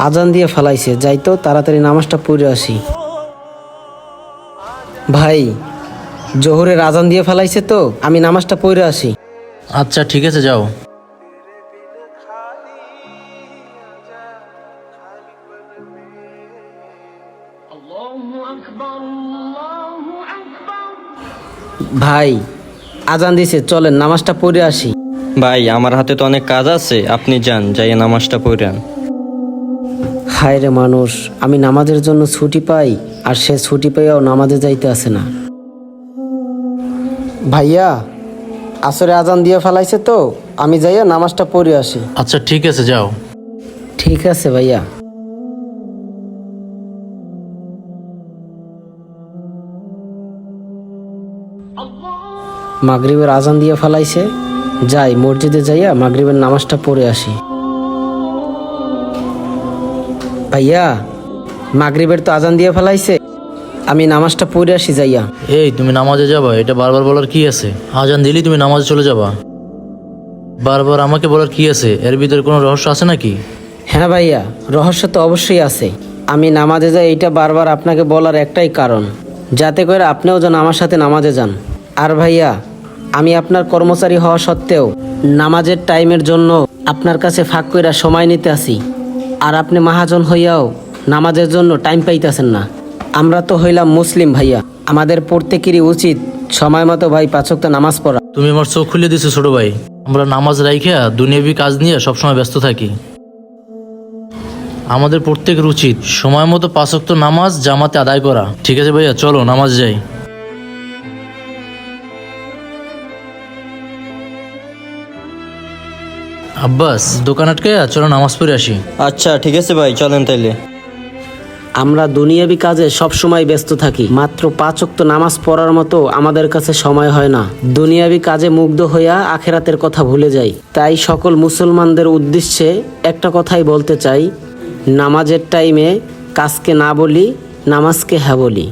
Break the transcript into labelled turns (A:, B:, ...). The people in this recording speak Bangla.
A: আজান দিয়ে ফেলাইছে, যাই তো তাড়াতাড়ি নামাজটা পড়ে আসি। ভাই, জোহরের আজান দিয়ে ফেলাইছে তো, আমি নামাজটা পড়ে আসি।
B: আচ্ছা ঠিক আছে, যাও।
A: ভাই, আজান দিছে, চলেন নামাজটা পড়ে আসি।
C: ভাই আমার হাতে তো অনেক কাজ আছে, আপনি যান, যাই নামাজটা পড়েন।
A: হায় রে মানুষ, আমি নামাজের জন্য ছুটি পাই, আর সে ছুটি পেয়েও নামাজে যাইতে আসে না। ভাইয়া, আসরে আজান দিয়ে ফেলাইছে তো, আমি যাইয়া নামাজটা পড়ে আসি।
B: আচ্ছা ঠিক আছে, যাও।
A: ঠিক আছে ভাইয়া। মাগরিবের আজান দিয়ে ফেলাইছে, যাই মসজিদে যাইয়া মাগরিবের নামাজটা পড়ে আসি। ভাইয়া, মাগরিবের তো আজান দিয়ে ফেলাইছে, আমি নামাজটা পড়ে আসি যাইয়া।
B: এই, তুমি নামাজে যাবা, এটা বারবার বলার কি আছে? আজান দিলেই তুমি নামাজে চলে যাবা, বারবার আমাকে বলার কি আছে? এর ভিতরে কোনো রহস্য আছে নাকি?
A: হ্যাঁ ভাইয়া, রহস্য তো অবশ্যই আছে। আমি নামাজে যাই এইটা বারবার আপনাকে বলার একটাই কারণ, যাতে করে আপনিও যেন আমার সাথে নামাজে যান। আর ভাইয়া, আমি আপনার কর্মচারী হওয়া সত্ত্বেও নামাজের টাইমের জন্য আপনার কাছে ফাঁক কইরা সময় নিতে আসি, আর আপনি মহাজন হইয়াও নামাজের জন্য টাইম পাইতেছেন না। আমরা তো হইলাম মুসলিম ভাইয়া, আমাদের প্রত্যেকেরই উচিত সময় মতো ভাই 5 ওয়াক্ত নামাজ পড়া।
B: তুমি আমার চোখ খুলে দিছো ছোট ভাই। আমরা নামাজ রাইখা দুনিয়াবি কাজ নিয়ে সবসময় ব্যস্ত থাকি। আমাদের প্রত্যেকের উচিত সময় মতো 5 ওয়াক্ত নামাজ জামাতে আদায় করা। ঠিক আছে ভাইয়া, চলো নামাজ যাই। আব্বাস, দোকান আটকে চলো নামাজ পড়ে আসি।
C: আচ্ছা ঠিক আছে ভাই, চলেন তাইলে।
A: আমরা দুনিয়াবি কাজে সব সময় ব্যস্ত থাকি, মাত্র 5 ওয়াক্ত নামাজ পড়ার মতো আমাদের কাছে সময় হয় না। দুনিয়াবি কাজে মুগ্ধ হইয়া আখেরাতের কথা ভুলে যাই। তাই সকল মুসলমানদের উদ্দেশ্যে একটা কথাই বলতে চাই, নামাজের টাইমে কাজকে না বলি, নামাজকে হ্যাঁ বলি।